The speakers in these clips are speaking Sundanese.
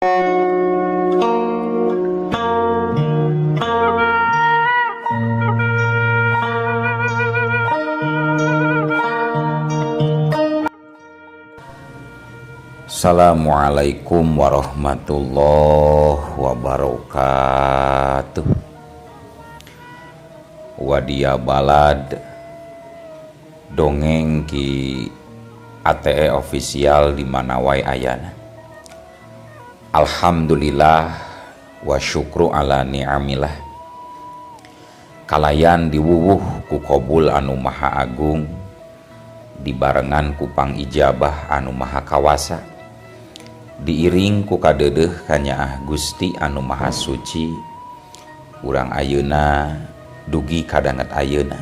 Assalamualaikum warahmatullahi wabarakatuh. Wadia balad dongeng ki ATE official di mana wae ayana. Alhamdulillah wa syukru ala ni'amillah. Kalayan diwuwuh ku qabul anu maha agung, dibarengan ku pangijabah anu maha kawasa, diiring ku kadeudeuh ka Nyaah Gusti anu maha suci. Urang ayeuna dugi kadanget ayeuna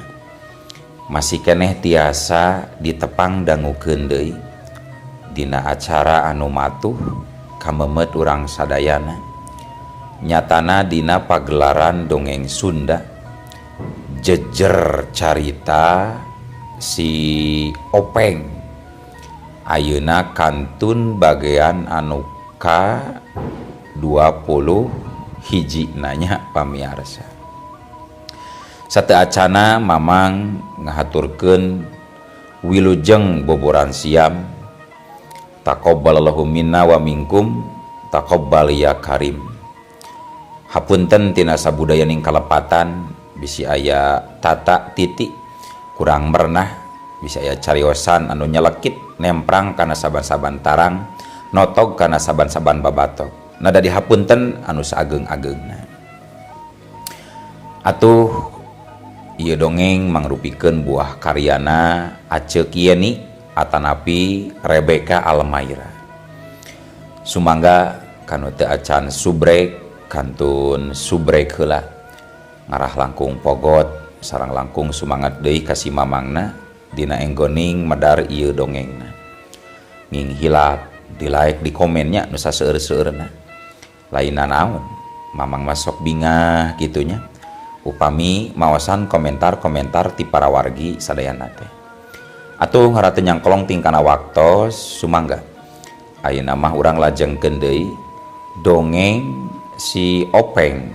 masih keneh tiasa ditepang dangukeun deui dina acara anu matuh kamemet urang sadayana. Nyatana dina pagelaran dongeng Sunda jejer carita si Openg ayeuna kantun bagean anu ka 21 nanya pamiarsa. Sateacana mamang ngahaturkeun wilujeng boboran siam. Taqabbalallahu minna wa minkum taqabbal ya karim. Hapunten tina sabudayaning kalepatan bisi aya tata titik kurang mernah, bisa aya cariosan anu nyelekit nemprang kana saban-saban tarang, notog kana saban-saban babatok. Nada dihapunten anu saageng-ageungna. Atuh ieu dongeng mangrupikeun buah karyana Aceu Kieni atanapi Rebeka Almaira. Sumangga kanu teu acan subrek kantun subrek heula. Ngarah langkung pogot sareng langkung sumangat deui ka si mamangna dina enggoning medar ieu dongengna. Nging hilap di like di komennya nu saseueur-seueurna. Lainna naon, mamang masok bingah gitunya. Upami maosan komentar-komentar ti para wargi sadayana teh. Atuh ngarateu nyangkolong tingkana waktos sumangga. Ayeuna mah urang lajengkeun deui dongeng si Openg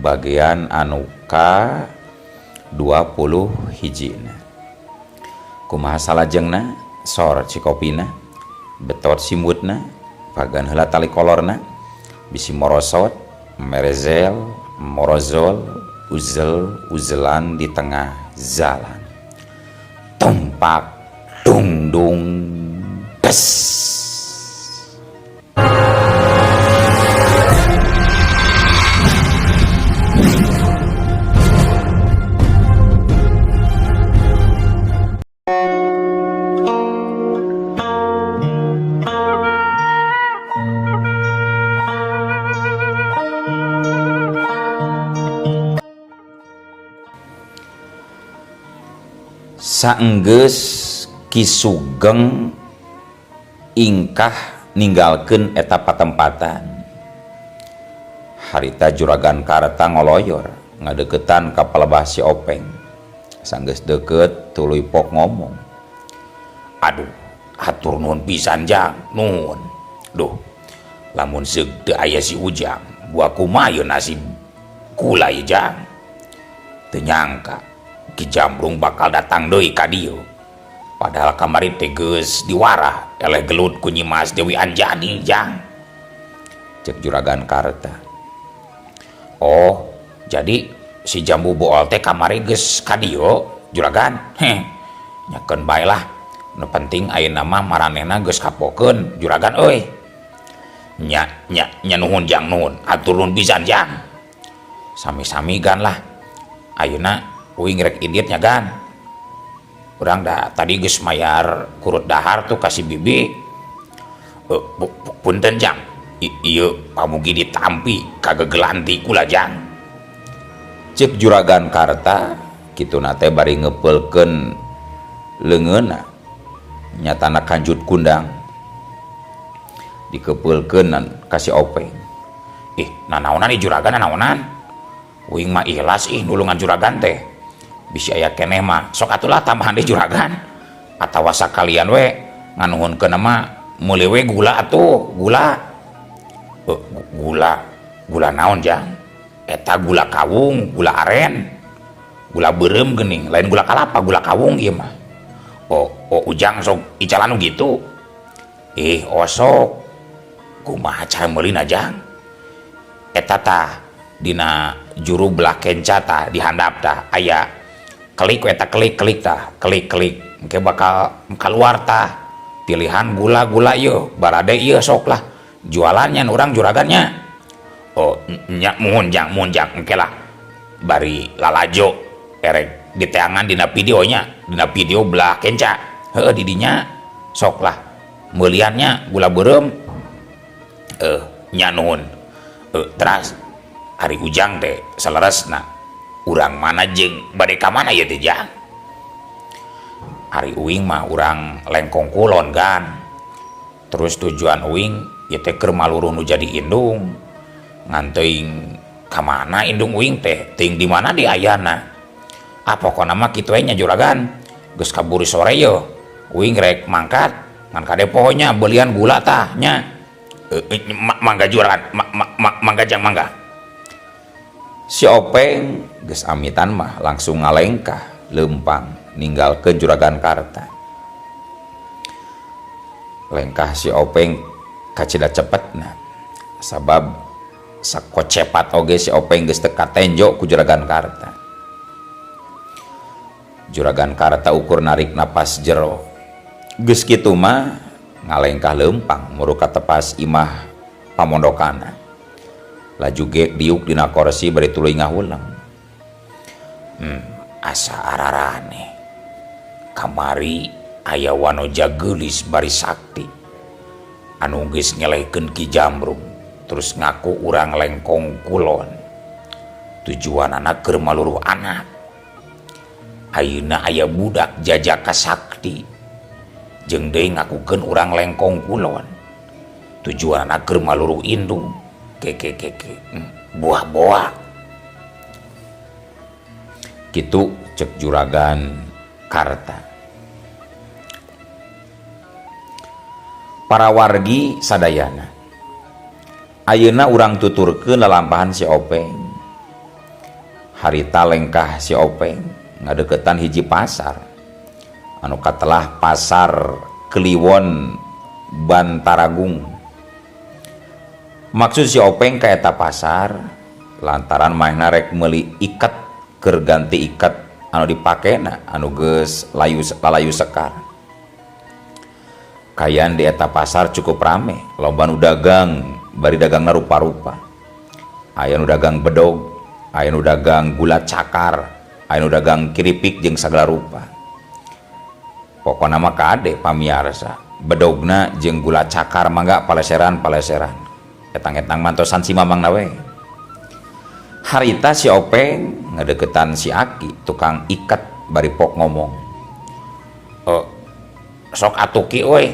bagian anu ka 21. Kumaha salajengna sor cikopina betot simutna pagan heula tali kolorna bisi morosot merezel morozol uzel-uzelan di tengah jalan. Tompak dung dung des. Saenggeus Ki Sugeng ingkah ninggalkeun eta patempatan, harita Juragan Karta ngoloyor ngadeuketan ka palebah si Openg. Saenggeus deukeut tuluy pok ngomong, "Aduh, hatur nuhun pisan Jang, nuhun. Duh, lamun seug teu aya si Ujang, buah kumaha yeun nasib kulay Jang. Teu nyangka Ki Jambrung bakal datang deui ka dieu. Padahal kamari teh geus diwarah eleh gelut ku Nyi Mas Dewi Anjani Jang," cek Juragan Karta. "Oh, jadi si Jambu Bool teh kamari geus ka dieu Juragan? Heh, nyakeun bae lah. Nu penting ayeuna mah maranehna geus kapokeun Juragan euy." "Nya nuhun Jang, nuhun. Atur nuhun pisan Jang." "Sami-sami gan lah. Ayeuna uing rek indit nya gan. Urang da tadi geus mayar kurut dahar tuh kasih bibi. Punten Jang, ieu pamugi ditampi kagegelanti kula Jang," cek Juragan Karta. Kituna teh bari ngeupelkeun leungeunna. Nyatana kanjut kundang dikeupelkeun ka si Openg. "Ih, nanaonan ieu Juragan, nanaonan? Uing mah ikhlas nulungan Juragan teh. Bisi aya keneh mah sok atulah tambahan deui Juragan, atawa sakalian we nganuhunkeun mah meuli we gula atuh, gula." gula naon jang eta gula kawung gula aren gula berem gening lain gula kalapa gula kawung ieu mah ujang sok icalan gitu osok kumaha cara meulina jang eta tah dina juru belah kenca tah di handap tah aya klik eta klik tah klik engke bakal keluar tah pilihan gula ieu barade ieu sok lah jualannya urang juragannya nya muhun jang engke lah bari lalajo erek diteangan dina video belah kenca heuh didinya sok lah meuliannya gula beureum nya nuhun teras hari ujang teh saleresna urang mana jeung bade ka mana ieu teh jang hari uing mah urang lengkong kulon kan terus tujuan uing ieu teh keur maluruh nu jadi indung ngan teuing ka mana indung uing teh teuing di mana di ayana pokona mah kitu we nya juragan geus kaburi sore yeuh uing rek mangkat ngan kade pohonya belian gula tah nya mangga juragan mangga jang mangga si Openg geus amitan mah langsung ngalengkah leumpang ninggalkeun juragan Karta lengkah si Openg kacida cepetna sabab sakocepat oge si Openg geus teu katenjo ku juragan Karta. Juragan Karta ukur narik napas jero geus kitu mah ngalengkah leumpang muru ka tepas imah pamondokana laju ge diuk dina kursi bari tuluy ngahuleng asa ararane kamari aya wanoja geulis bari sakti anu geus ngelehkeun Ki Jambrung terus ngaku urang lengkong kulon tujuanana keur maluruh anak ayeuna aya budak jajaka sakti jeung deui ngakukeun urang lengkong kulon tujuanna keur maluruh indung buah-buah kitu cek juragan Karta. Para wargi sadayana ayeuna urang tuturkeun lalampahan si Openg harita lengkah si Openg ngadeukeutan hiji pasar anu katelah pasar Kliwon Bantaragung. Maksud si Openg ka eta pasar lantaran manehna rek meuli iket keur ganti iket anu dipakena anu geus lalayu sekar. Kayan di eta pasar cukup rame, loba nu dagang, bari dagangna rupa-rupa. Aya nu dagang bedog, aya nu dagang gula cakar, aya nu dagang kiripik jeung sagala rupa. Pokona mah kade pamiarsa, bedogna jeung gula cakar mangga paleseran. Etang-etang mantosan si mamangna we. Harita si Openg ngadeukeutan si Aki tukang iket bari pok ngomong. Sok atuh ki euy,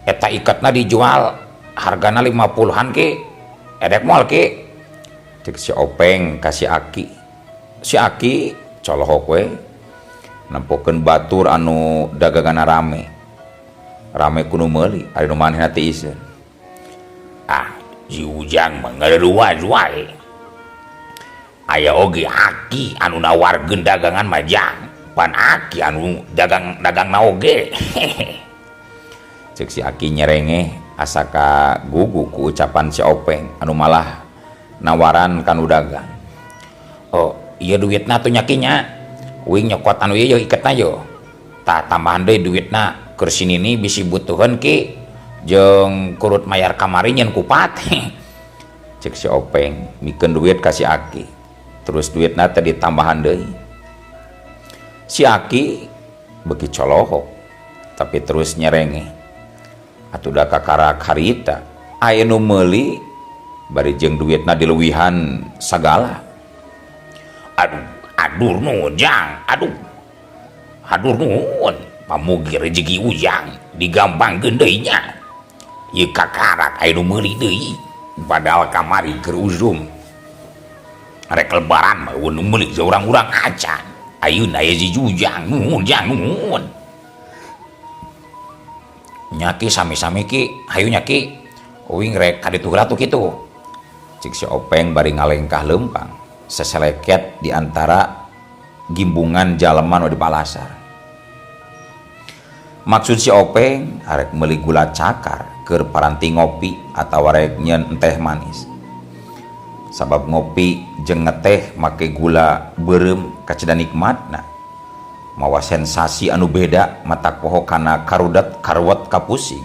eta iketna dijual hargana 50-an ki. Edek moal ki. Cek si Openg ka si Aki. Si Aki colohok we nempokeun batur anu daganganna rame. Rame kudu meuli, ari nu manehna teu iseun. Si Ujang mah ngaruas wae. Aya oge Aki anu nawarkeun dagangan mah jang, pan Aki anu dagang oge. Cek si Aki nyerengeh asa ka gugu ku ucapan si Openg anu malah nawaran kanu dagang. Ieu duitna tuh nyakinya. Uing nyokot anu ieu iketna yo. Tah tambahan deui duitna keur sinini bisi butuheun ki. Jeung kurut mayar kamari nyen kupat. Cek si Openg mikeun duit ka si Aki terus duitna teh ditambahan deui. Si Aki beuki colohok tapi terus nyerengeh atuh da kakarak harita aya nu meuli bari jeung duitna dileuwihan sagala. Adur nuhun jang, adur nuhun pamugi rezeki Ujang digampangkeun deui nya. Ieu kakarak aya nu meuli deui padahal kamari keur uzum rek lebaran mah nu meuli urang-urang acan ayeuna aya si Ujang nuhun jang nuhun. Nyaki sami-sami ki hayu nyaki uing rek kaditu heula tuh kitu cik si Openg bari ngalengkah lempang seseleket di antara gimbungan jaleman di palasar. Maksud si Openg arek meuli gula cakar keur paranti ngopi atau arek nyen teh manis. Sabab ngopi jeung ngeteh make gula beureum kacida nikmatna. Mawa sensasi anu beda mata poho kana karudat karwet kapusing.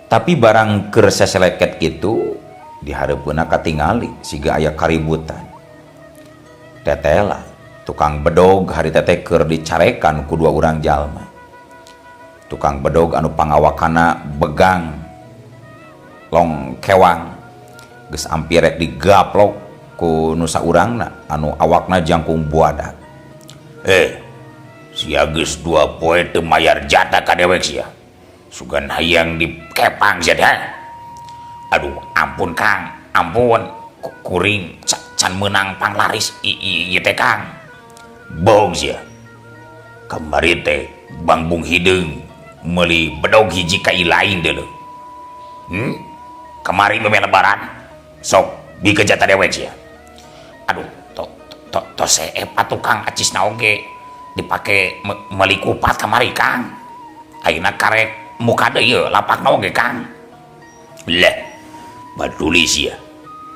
Tapi barang keur seseleket kitu dihareupeuna katingali siga aya kaributan. Tetela tukang bedog hari teteh keur dicarekan ku dua urang jalma. Tukang bedog anu pangawakana begang long kewang geus ampir rek digaplok ku nu saurangna anu awakna jangkung buadak. Sia geus 2 poe teu mayar jatah ka dewek sia. Sugan hayang dikepang sia dah. Aduh, ampun Kang, ampun. Kuring can menang panglaris ieu teh Kang. Bohong sia. Kamari teh Bang Bung Hideung meuli bedog hiji ka ilaing deuleu. Kamari meme lebaran sok bikeun jatah dewek sia. Aduh, to seep tukang acisna oge dipake meuli kupat kamari Kang. Ayeuna karek muka deui lapakna oge Kang. Leh, baduli sia.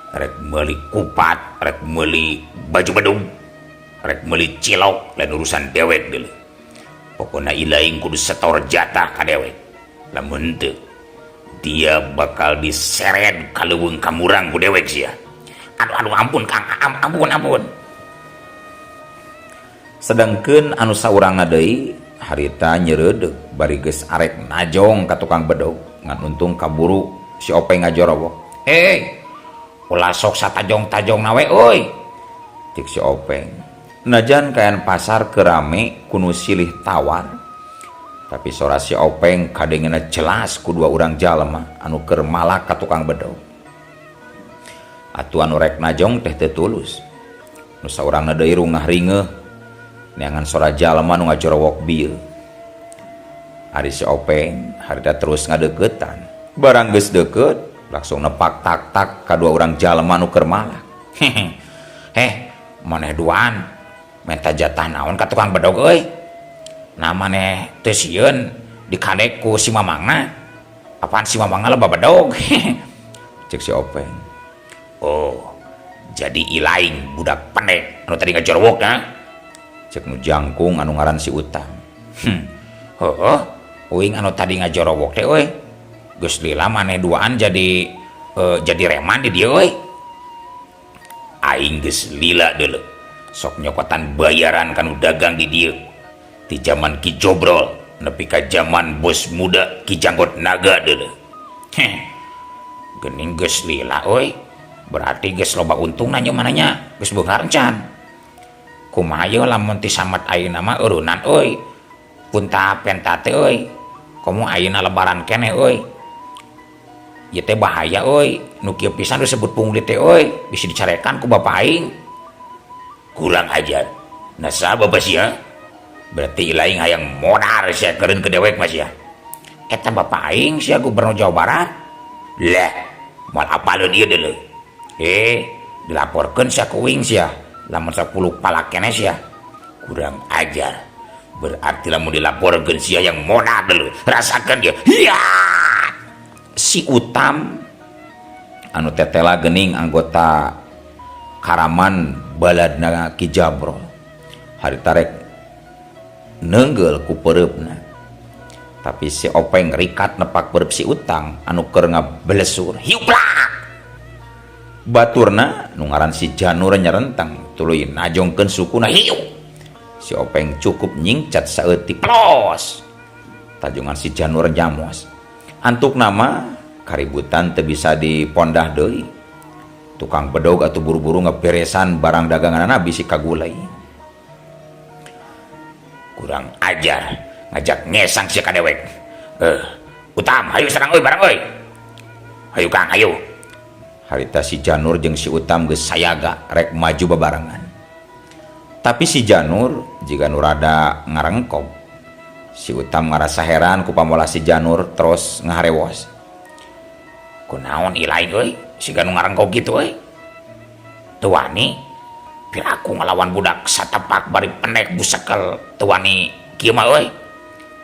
Rek meuli kupat, rek meuli baju bedung, rek meuli cilok lain urusan dewek deuleu. Pokona ilaing kudu setor jatah ka dewek. Lamun teu dia bakal diseret ka leuweung kamurang ku dewek sia. Aduh ampun Kang, ampun. Sedangkeun anu saurangna deui harita nyeureudeg bari geus arek najong ka tukang bedog ngan untung kaburu si Openg ngajorowok. Ulah sok satajong-tajong nawe euy. Cik si Openg. Najan kayan pasar kerame kuno silih tawar. Tapi sora si Openg kadengena jelas ku dua urang jalma anu keur malak ka tukang bedog. Atuh anu rek najong teh teu tulus. Nu saurangna deui rungah ringeuh neangan sora jalma nu ngajorowok bieu. Ari si Openg harita terus ngadeuketan. Barang geus deukeut langsung nepak tak-tak ka dua urang jalma nu keur malak. Maneh duaan menta jatah naon ka tukang bedog euy? Nah maneh teu sieun dikadek ku si mamangna. Apaan si mamangna loba bedog? Cek si Openg. Oh, jadi ilaing budak pendek anu tadi ngajorowok na? Cek nu jangkung anu ngaran si Utang. Uing anu tadi ngajorowok teh euy. Geus lila maneh duaan jadi reman di dieu euy. Aing geus lila deuleu. Sok nyokotan bayaran kanu dagang di dieu. Ti zaman Ki Jobrol nepi ka zaman bos muda Ki Janggot Naga deuleu. Geuning geus lila euy. Berarti geus loba untung nanya mananya, geus beungar encan. Kumaha ye lamun ti samet ayeuna mah eureunnan euy. Punta penta teh euy. Komo ayeuna lebaran keneh euy. Ieu teh bahaya euy. Nu kieu pisan disebut pungli teh euy, bisa dicarekan ku bapak aing. Kurang ajar. Nah saha bapak sia? Berarti ilaing hayang modar sia keureun ke dewek mah sia. Eta bapak aing sia Gubernur Jawa Barat. Lah, moal apaleun ieu deuleu. Dilaporkeun sia ku uing sia. Lamun 10 palak keneh sia. Kurang ajar. Berarti lamun dilaporkeun sia yang modar deuleu. Rasakeun dia. Hiya! Si Utam anu tetela geuning anggota Karaman baladna Ki Jabrol harita rek neungeul ku peureupna. Tapi si Openg rikat nepak peureub si Utang anu keur ngablesur. Hiuplak! Baturna nu ngaran si Janur nyarentang tuluy najongkeun sukuna hiu. Si Openg cukup nyingcat saeutik plos. Tajongan si Janur nyamos. Antuk nama kaributan teu bisa dipondah deui. Tukang bedog atuh buru-buru ngeberesan barang daganganna bisi kagulai. Kurang ajar ngajak ngesang sia ka dewek. Utam, hayu serang euy barang euy. Hayu Kang, hayu. Harita si Janur jeung si Utam geus sayaga rek maju babarengan. Tapi si Janur jiga nu rada ngarengkop. Si Utam ngarasa heran ku pamola si Janur terus ngaharewos. kunaon ilain euy siga nu ngaran kau kitu euy teu wani piraku ngelawan budak satepak bari pendek busekel teu wani kieu mah euy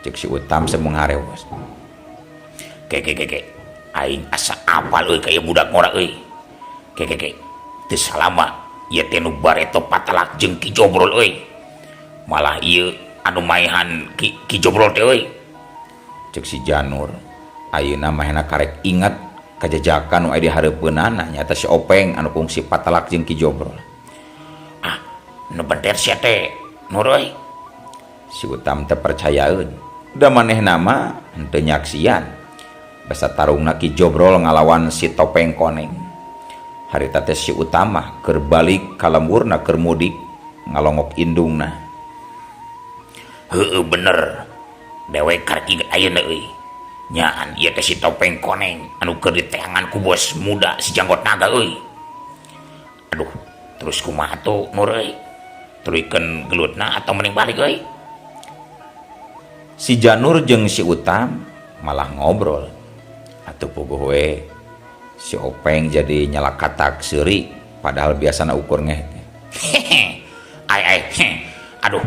cek si Utam semung harewas. Ke aing asa apal euy ka ieu budak ngora euy ke teu salama ieu teh nu bareto patalak jeung Ki Jobrol euy malah ieu anu maehan Ki Jobrol teh euy cek si Janur ayeuna mahena karek ingat kajajakan nu aya di hareupeunana nyata si Openg anu kungsi patalak jeung Ki Jobrol. Nu bener sia teh Nur euy Si Utam teh percayaeun da manehna mah henteu nyaksian basa tarungna Ki Jobrol ngalawan si Topeng Koneng. Harita teh si Utam mah keur balik ka lemurna keur mudik ngalongok indungna. Heueuh bener dewek karek inget ayeuna euy nyaan ieu teh si Topeng Koneng anu keur diteangan ku bos muda si Janggot Naga euy. Aduh terus kumaha tuh Nur euy turikeun gelutna atau mending balik euy. Si Janur jeung si Utam malah ngobrol atuh puguh we si Openg jadi nyalakatak seuri padahal biasana ukur ngeh. Aduh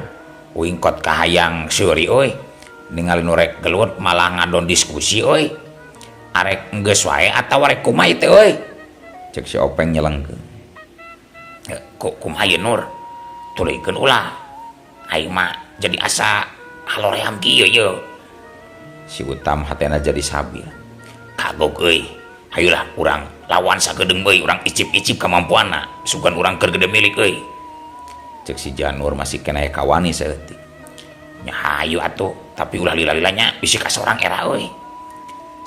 wingkot kahayang seuri euy ningali nu rek gelut malah ngadon diskusi euy arek geus wae atawa arek kumaha teh euy cek si Openg nyelengkeun. Kumaha ieu Nur tulikeun ulah aing mah jadi asa haloream kieu ye. Si Utam hatena jadi sabil. Kagok euy hayolah urang lawan sagedeung euy urang icip-icip kamampuanna sugan urang keur gede milik euy. Cek si Janur masih kena kawani saeutik. Nya hayu atuh tapi ulah lila-lilanya bisi ka sorang era euy.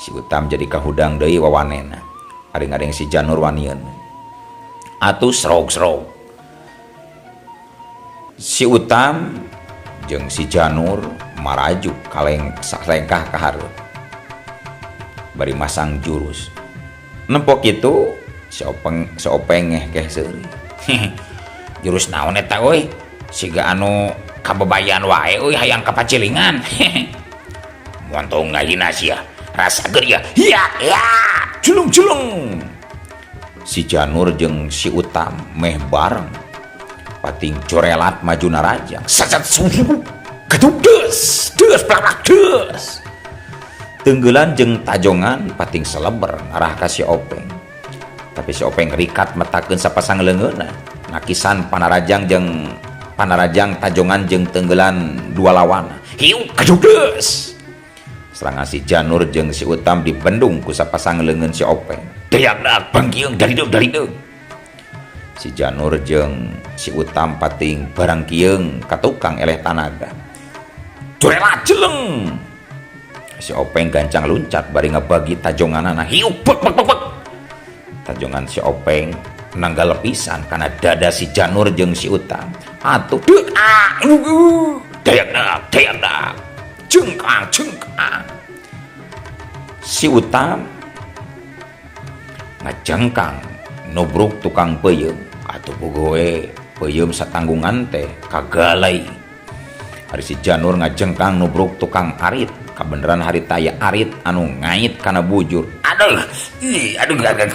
Si Utam jadi kahudang deui wawanena ari ngadeng si Janur wanieun atuh serog-serog. Si Utam jeung si Janur maraju kaleng salengkah ka hareup bari masang jurus. Nempok kitu si Openg ngeh seuri. Jurus naon eta euy siga anu kabebayan wae euy hayang kapacilingan. Moal tong ngahina sia rasa geur ya culung-culung. Si Janur jeung si Utam meh bareng pating corelat majuna rajang sacat suhu gedug deus plak deus. Tenggelan jeung tajongan pating seleber ngarah ka si Openg. Tapi si Openg rikat metakeun sapasang leungeunna nakisan panarajang tajongan jeung tenggelan dua lawana. Hiu gedug deus. Serangan si Janur jeung si Utam dibendung ku sapasang leungeun si Openg. Dayak bangkiung dari deug. Si Janur jeung si Utam pating barang kieung ka tukang eleh tanaga. Curela jeleng. Si Openg gancang luncat bari ngabagi tajonganana. Hiu bek. Tajongan si Openg nanggal pisan kana dada si Janur jeung si Utam. Atuh dayak cengkang. Si Utam ngajengkang nubruk tukang peuyeum atuh puguh peuyeum satanggungan teh kagalai. Hari si Janur ngajengkang nubruk tukang arit kabeneran harita aya arit anu ngait kana bujur. Aduh gagag.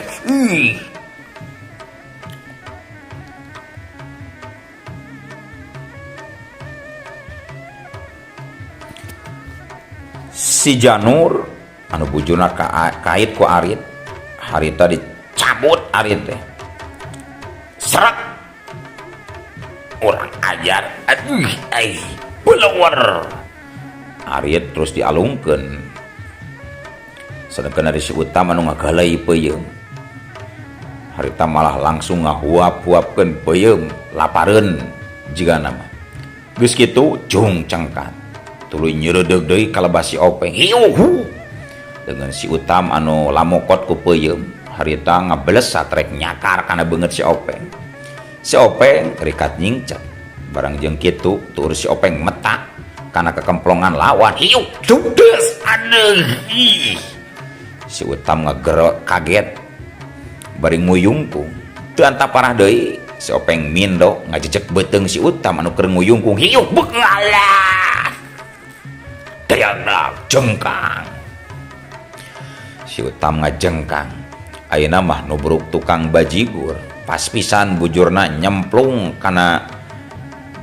Si Janur anu bujurna kait ku arit harita dicabut arit teh serak orang ajar peluar arit terus dialungkeun sedangkan dari si Utam anu ngagalai peuyeum harita malah langsung ngahuap-huapkeun peuyeum lapareun jigana mah geus kitu jung cengkat tuluy nyeureudeg deui kalebas si Openg. Hiuhu dengan si Utam anu lamokot ku peuyeum harita ngablesat rek nyakar kana beungeut si Openg. Si Openg rikat nyingcep barang jeung kitu tur si Openg metak kana kekemplongan lawan. Hiu dudes aduh. Si Utam ngagerok kaget bari nguyungkung teu anta parah deui si Openg mindo ngajejek beuteung si Utam anu keur nguyungkung. Hiu beungalah dayak jengkang. Si Utam ngajengkang ayeuna mah nubruk tukang bajigur pas pisan bujurna nyemplung kana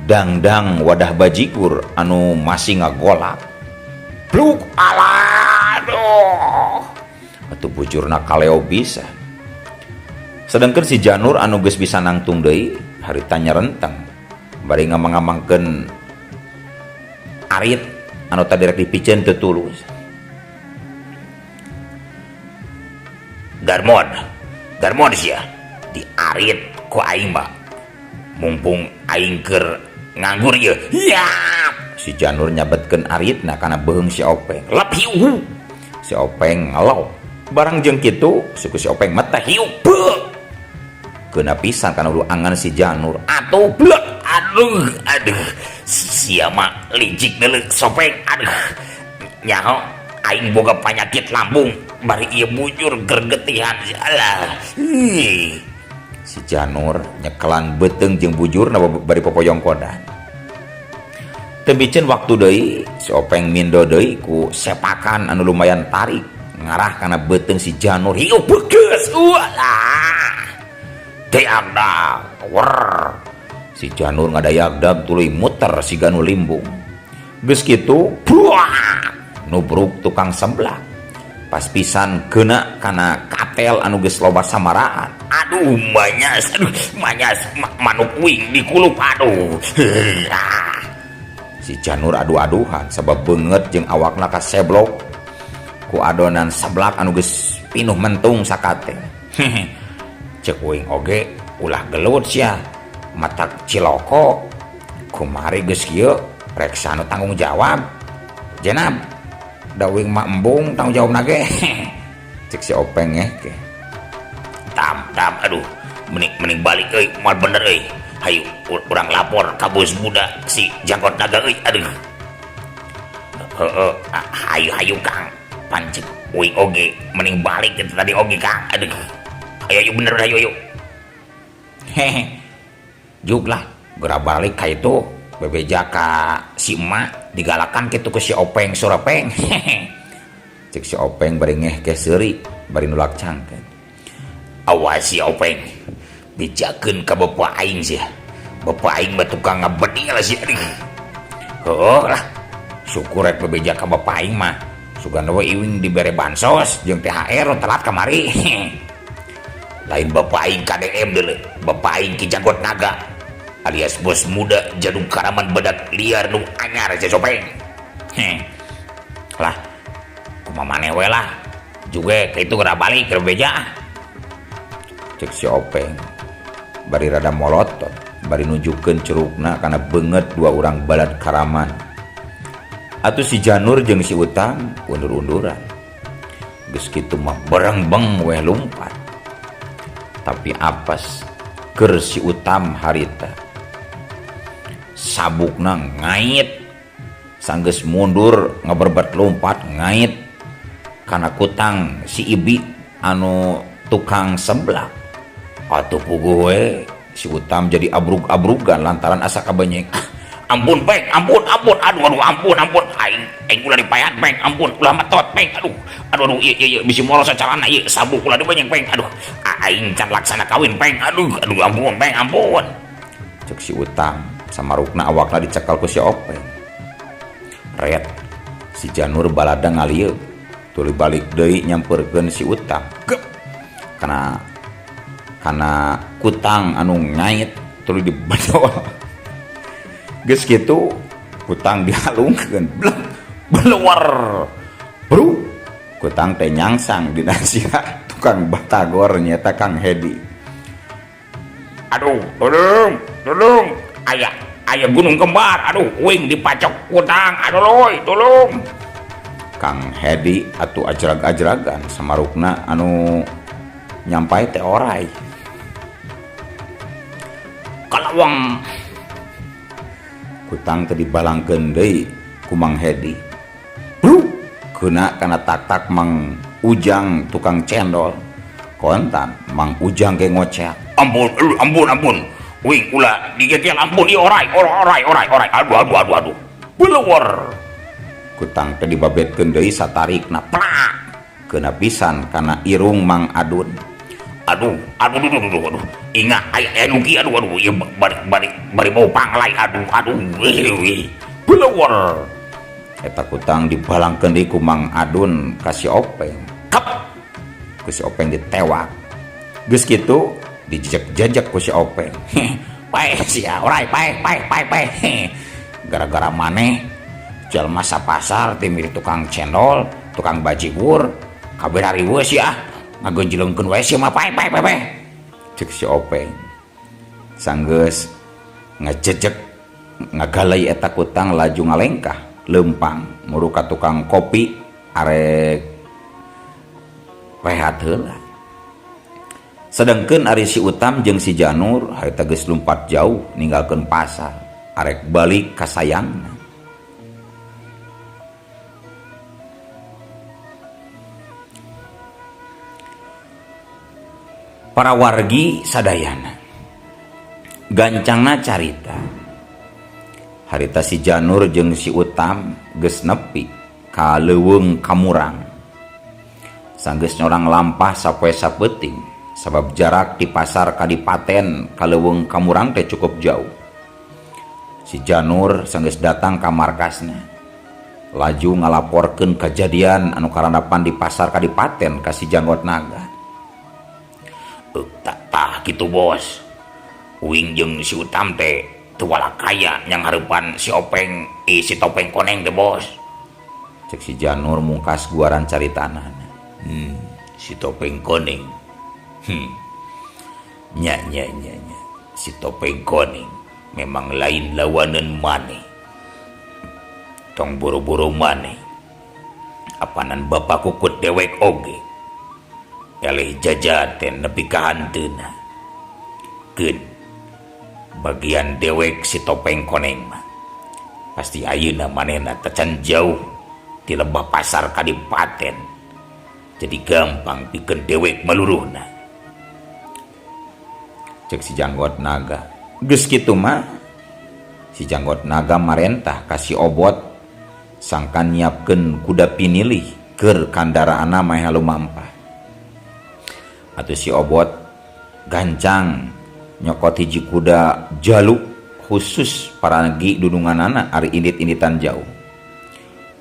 dangdang wadah bajigur anu masih ngagolak bluk aduh atuh bujurna kaleo bisa. Sedangkan si Janur anu geus bisa nangtung deui harita nyarenteng bari ngamang-ngamangkeun arit anu tadi rek dipikeun teu tulus. Garmon sia di arit ku aing mah mumpung aing keur nganggur ieu. Ya, si Janur nyabetkeun aritna kana beung si Openg. Lep hiu. Si Openg ngelok. Barang jeung kitu suku si Openg mah teh hiu. Keuna pisan kana ulu angan si Janur. Atuh blek. Aduh. Sia mah licik deuleu Sopeng. Aduh. Nyaho aing boga penyakit lambung bari ieu bujur gergetihan alah. Si Janur nyekelan beteung jeung bujurna bari popoyong kodan. Teu biceun waktu deui si Openg mindo deui ku sepakan anu lumayan tarik ngarah kana beteung si Janur. Hiu begeus. Ulah. Deagdag. Wer. Si Janur ngadayagdag tuluy muter siga nu limbung. Geus kitu, buah. Nubruk tukang semblak. Pas pisan keuna kana katel anu geus loba samaraan. Aduh manyas manuk wing di kulup. Aduh. Si Janur adu-aduhan sabab beungeut jeung awakna kaseblok ku adonan seblak anu geus pinuh mentung sakate. Cek wing oge ulah gelut sia matak ciloko kumari geus kieu reksa anu tanggung jawab. Jenab da wing mah embung tanggung jawab nage. Cek si Openg ke tam aduh mending balik euy moal bener euy. Hayu urang lapor ka bos muda si jangkot naga euy. Aduh hayu Kang pancik wing oge mending balik kita tadi oge Kang. Aduh ayo bener ayo hehe juglah geura balik ka itu bebeja ka si emak digalakan kitu ku si Openg Surapeng. Cek si Openg bari ngeh ke seuri bari nulak cangkeun. Awas si Openg bijakeun ka bapa aing sia. Bapa aing mah tukang ngabedil sia. Heuh lah syukur rek bebeja ka bapa aing mah sugana we iwing dibere bansos jeung THR telat kamari. Lain bapa aing KDM deuleu bapa aing Ki Janggot Naga alias bos muda jadung karaman badak liar nu anyar aja Sopeng. Lah kumaha maneh we lah juga ka itu geura balik ke beja. Cek si Openg bari rada molotot bari nunjukkeun curugna kana beungeut dua urang balad karaman. Atuh si Janur jeung si Utang undur-unduran. Geus kitu mah berengbeng we lumpat. Tapi apes keur si Utam harita sabukna ngait sanggeus mundur ngaberbat lompat ngait kana kutang si Ibi anu tukang semblak. Atuh puguh we si Utam jadi abrug-abrugan lantaran asa kabanyek. Ampun Peng, ampun aduh ampun aing ulah dipayat Peng, ampun ulah matot Peng, aduh ieu bisi molos carana ieu sabuk ulah dibanyeng Peng, aduh aing can laksana kawin Peng, aduh ampun Peng, ampun. Cek si Utang samarukna awakna dicekal ku si Openg. Ret si Janur balada ngalieu tuluy balik deui nyampeurkeun si Utang. Kana kutang anu ngait tuluy dibadol. Geus kitu kutang dihalungkeun blek beluar bro kutang teh nyangsang dina sia tukang batagor nyata Kang Hedi. Aduh tolong aya gunung kembar, aduh wing dipacok kutang, aduh loy tolong. Kang Hedi atuh ajrag-ajragan samarukna anu nyampai teh oray kalawang. Kutang tadi balangkeun deui ku Mang Hedi. Bro, keuna kana tak-tak Mang Ujang tukang cendol. Kontan Mang Ujang ge ngoceh. Ampun. Wing ulah digegel ampun ieu oray. Aduh. Beluar. Kutang teh dibabetkeun deui satarikna plak. Keuna pisan kana irung Mang Adun. aduh, ingat aya nugi aduh ieu bari bau panglai aduh belawar eta kutang dibalangkeun deui ku Mang Adun ka si Openg. kap Ku si Openg ditewak. Geus kitu dijejek-jejek ku si Openg. pae sia orai pae Gara-gara maneh jalma sapasar teh mirip tukang cendol, tukang bajigur, kabeh hariweuh sia ngagonjleungkeun wae sia mah pae. Cek si Openg. Sanggeus ngajejek ngagalai eta kutang laju ngalengkah leumpang muru ka tukang kopi arek rehat heula. Sedengkeun ari si Utam jeung si Janur harita geus lumpat jauh ninggalkeun pasar arek balik ka sayangna. Para wargi sadayana gancangna carita harita si Janur jeung si Utam geus nepi ka leuweung Kamurang. Sanggeus nyorang lampah sapoe sapeuting sabab jarak di pasar Kadipaten ka leuweung Kamurang teh cukup jauh. Si Janur sanggeus datang ka markasna laju ngalaporkeun kejadian anu karandapan di pasar Kadipaten ka si Janggot Naga. tah kitu bos uing jeung si Utam teh teu walakaya yang hareupan si Openg si Topeng Koneng teh bos. Cek si Janur mungkas guaran caritana. Si Topeng Koneng nya si Topeng Koneng memang lain lawanan maneh. Tong boro-boro maneh apanan bapak kukut dewek oge eleh jajaten nepi ka hanteuna. Keun bagian dewek si Topeng Koneng mah pasti ayeuna manehna tecan jauh di lembah pasar Kadipaten jadi gampang pikeun dewek maluruhna. Cek si Janggot Naga. Geus kitu mah si Janggot Naga marentah ka si Obot sangkan nyiapkeun kuda pinilih keur kandaraanna meh lumampah. Atuh si Obot gancang nyokot hiji kuda jaluk khusus paragi dudunganana ari indit-inditan jauh.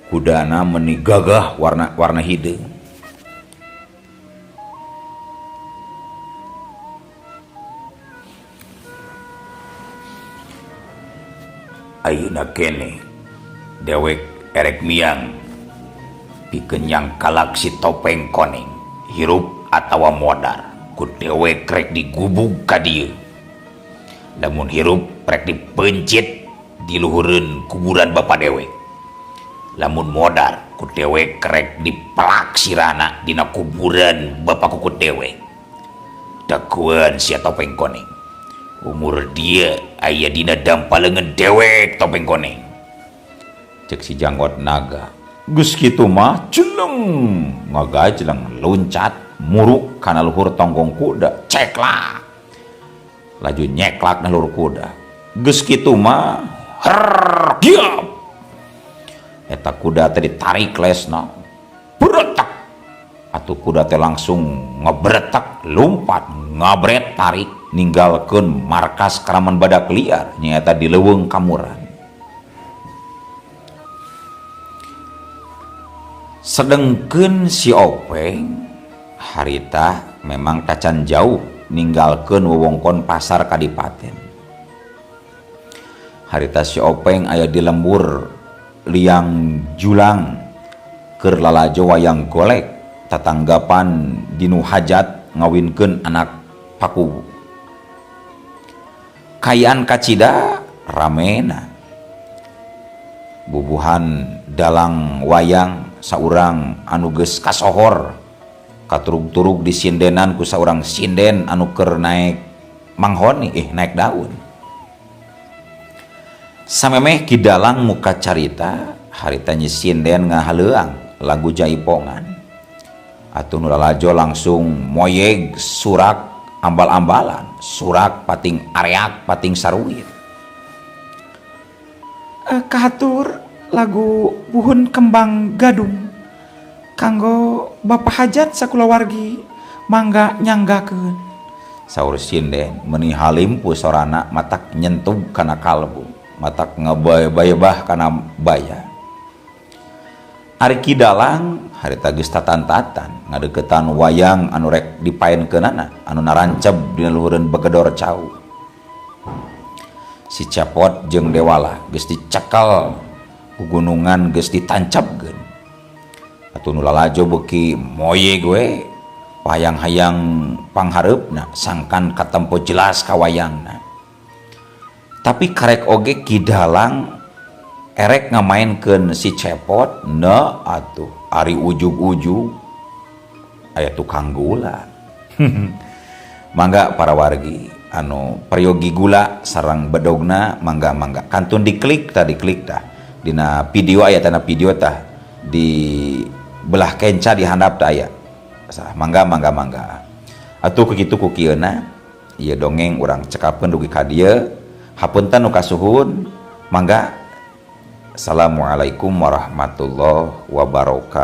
Kudana meuni gagah warna hideung. Ayeuna kene dewek erek miang pikeun yang kalak si Topeng Koneng hirup atawa modar ku dewek rek digubug ka dieu. Lamun hirup rek dipencit di luhureun kuburan bapa dewek. Lamun modar ku dewek rek dipelak sirana dina kuburan bapa kukut dewek. Dakuan sia Topeng Koneng umur dia aya dina dampaleungeun dewek Topeng Koneng. Cek si Janggot Naga. Geus kitu mah celeng ngagajleng loncat muruk kana luhur tonggong kuda ceklak. Laju nyeklak na luhur kuda. Geus kitu mah giap. Eta kuda teh ditarik lesna. Beretak. Atuh kuda teh langsung ngebretak lumpat ngabret tarik ninggalkeun markas karaman badak liar nyaeta di leuweung Kamurang. Sedengkeun si Openg harita memang tacan jauh ninggalkeun wewengkon pasar Kadipaten. Harita si Openg aya di lembur liang julang keur lalajo wayang golek tatanggapan dinu hajat ngawinkeun anak pakubu. Kayaan kacida ramena bubuhan dalang wayang saurang anu geus kasohor katurug-turug disindenan ku saurang sinden anu keur naik manghoni naik daun. Samemeh kidalang muka carita harita nyi sinden ngahaleuang lagu jaipongan. Atuh nu lalajo langsung moyeg surak ambal-ambalan, surak pating areak pating saruit. Kahatur lagu buhun kembang gadung kanggo Bapak Hajat sakulawargi mangga nyanggakeun. Saur sinden meuni halimpu sorana matak nyentub kana kalbu, matak ngebayah kana baya. Ari Kidalang harita geus tatan-tatan ngadeukeutan wayang anu rek dipaenkeunana anu naranceb dina luhureun begedor cau. Si Cepot jeung Dewala geus dicekal ku gunungan geus ditancapkeun. Atuh nu lalajo beuki moye gue wayang-hayang panghareupna sangkan katempo jelas ka wayangna. Tapi karek oge Kidalang erek ngamainkeun si Cepot na atuh ari ujug-ujug aya tukang gula. Mangga para wargi anu peryogi gula sareng bedogna mangga kantun diklik tah dina video aya tana video tah di belah kenca di handap tah aya. Mangga atuh kitu ku kieuna ieu dongeng urang cekapkeun dugi ka dieu. Hapunten nu kasuhun. Mangga. Assalamualaikum warahmatullahi wabarakatuh.